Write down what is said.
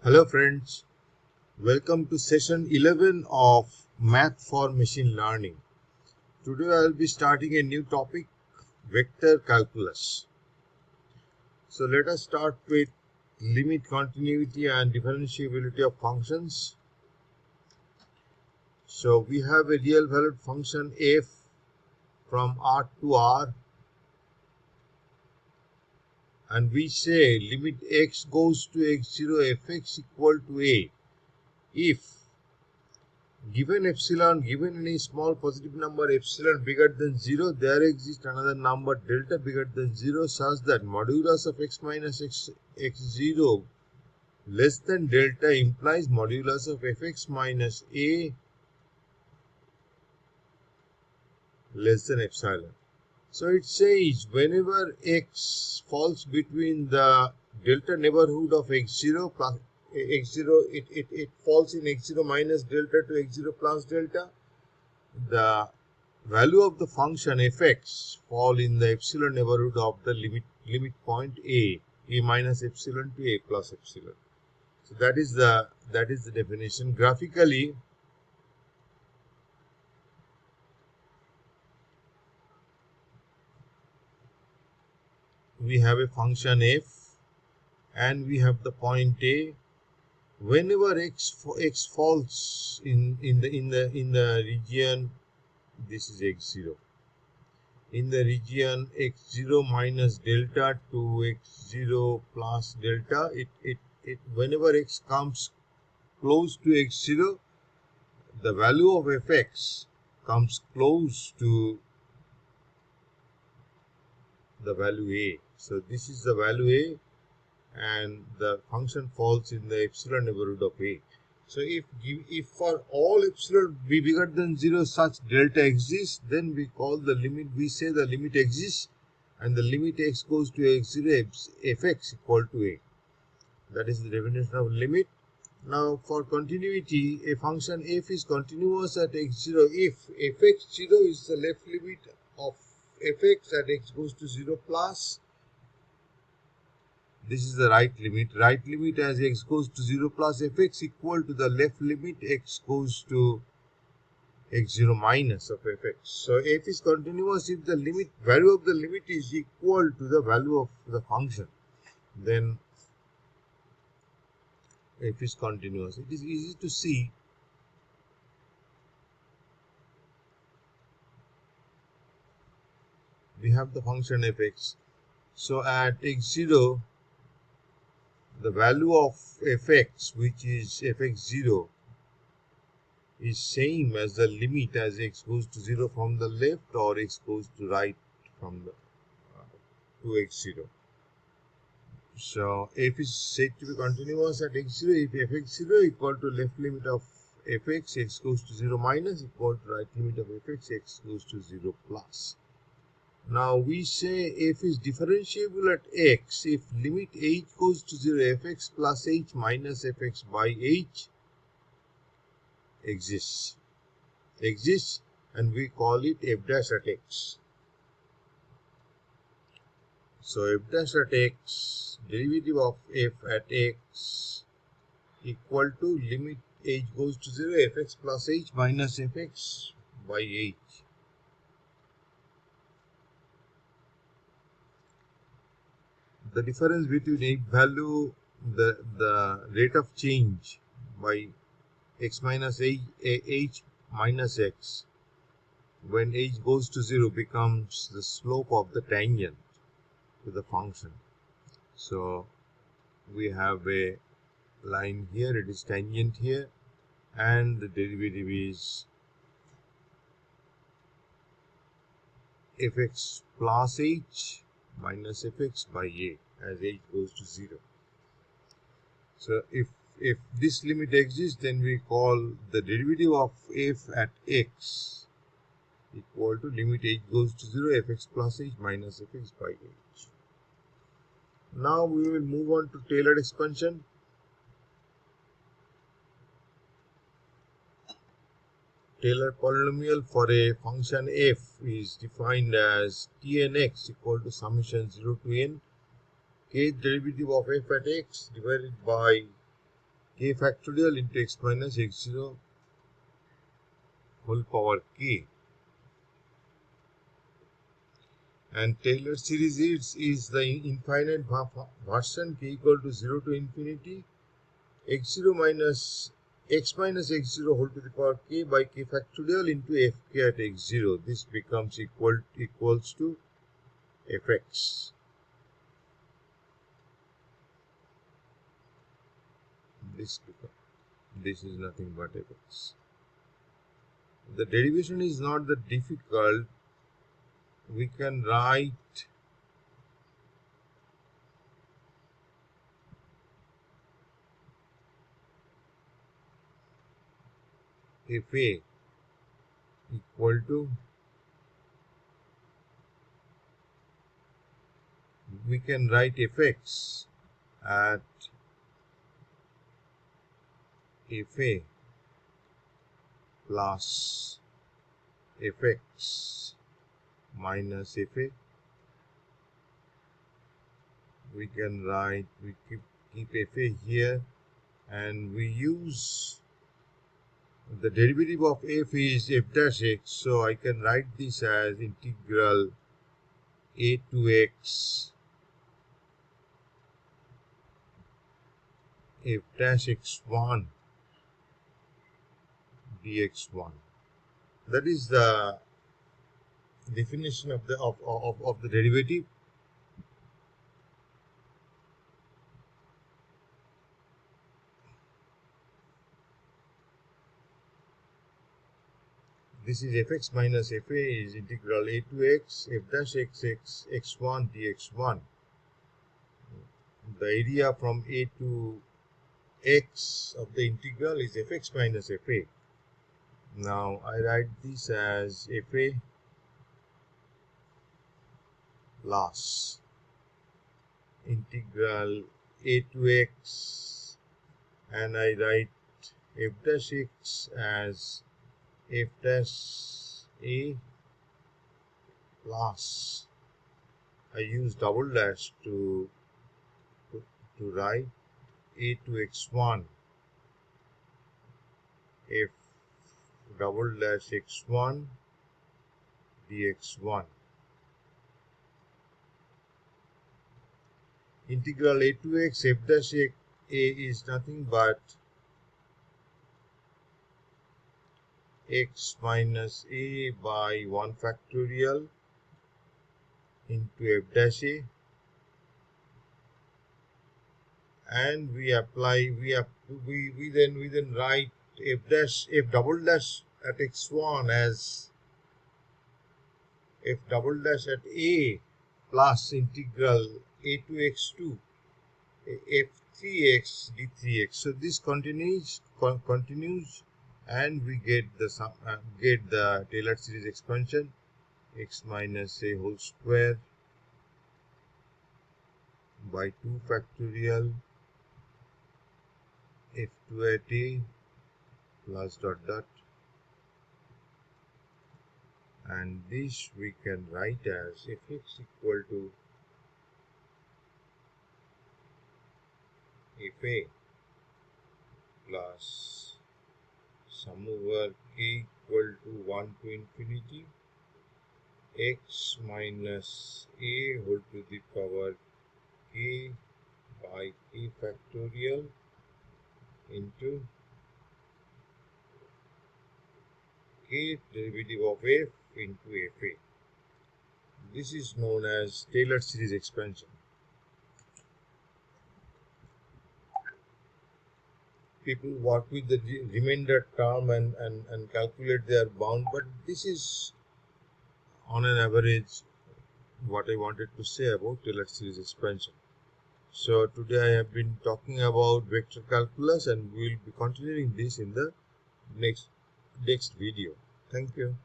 Hello friends, welcome to session 11 of Math for Machine Learning. Today I will be starting a new topic, vector calculus. So let us start with limit, continuity and differentiability of functions. So we have a real valued function f from R to R, and we say limit x goes to x0 fx equal to a if given epsilon, given any small positive number epsilon bigger than 0, there exists another number delta bigger than 0 such that modulus of x minus x0 less than delta implies modulus of fx minus a less than epsilon. So it says whenever x falls between the delta neighborhood of x0 plus x0, it falls in x0 minus delta to x0 plus delta, the value of the function fx fall in the epsilon neighborhood of the limit point a minus epsilon to a plus epsilon. So that is the definition. Graphically, we have a function f and we have the point a. Whenever x falls in the region, this is x0, in the region x0 minus delta to x0 plus delta, whenever x comes close to x0, the value of fx comes close to the value a. So this is the value a, and the function falls in the epsilon neighborhood of a. So if for all epsilon be bigger than 0 such delta exists, then we call the limit, we say the limit exists and the limit x goes to x0 fx equal to a. That is the definition of limit. Now for continuity, a function f is continuous at x0 if fx0 is the left limit of fx at x goes to 0 plus. This is the right limit. Right limit as x goes to 0 plus fx equal to the left limit x goes to x0 minus of fx. So f is continuous if the value of the limit is equal to the value of the function. Then f is continuous. It is easy to see. We have the function fx. So at x0, the value of fx, which is fx0, is same as the limit as x goes to 0 from the left or x goes to right from the to x0. So f is said to be continuous at x0 if fx0 equal to left limit of fx, x goes to 0 minus, equal to right limit of fx, x goes to 0 plus. Now we say f is differentiable at x if limit h goes to 0 fx plus h minus fx by h exists, and we call it f dash at x. So f dash at x, derivative of f at x equal to limit h goes to 0 fx plus h minus fx by h. The difference between h value, the rate of change by x minus h minus x when h goes to 0 becomes the slope of the tangent to the function. So we have a line here, it is tangent here, and the derivative is fx plus h minus fx by a as h goes to 0. So if this limit exists, then we call the derivative of f at x equal to limit h goes to 0 fx plus h minus fx by h. Now we will move on to Taylor expansion. Taylor polynomial for a function f is defined as Tnx equal to summation 0 to n kth derivative of f at x divided by k factorial into x minus x0 whole power k. And Taylor series is the infinite version k equal to 0 to infinity x0 minus x minus x0 whole to the power k by k factorial into fk at x0. This becomes equals to fx. This is nothing but fx. The derivation is not that difficult. We can write fa equal to, we can write fx at fa plus fx minus fa. We can write, we keep fa here, and we use the derivative of f is f dash x, so I can write this as integral a to x f dash x1 dx1. That is the definition of the derivative. This is fx minus fa is integral a to x f dash x1 dx1. The area from a to x of the integral is fx minus fa. Now I write this as fa plus integral a to x, and I write f dash x as f dash a plus, I use double dash to write a to x1 f double dash x1 dx1. Integral a to x f dash a is nothing but x minus a by 1 factorial into f dash a, and we then write f double dash at x1 as f double dash at a plus integral a to x2 f3x d3x. So this continues, and we get the Taylor series expansion x minus a whole square by 2 factorial f2 at a plus dot dot, and this we can write as fx equal to fa plus sum over k equal to 1 to infinity x minus a whole to the power k by k factorial into k derivative of f into fa. This is known as Taylor series expansion. People work with the remainder term and calculate their bound, but this is on an average what I wanted to say about Taylor series expansion. So today I have been talking about vector calculus, and we will be continuing this in the next video. Thank you.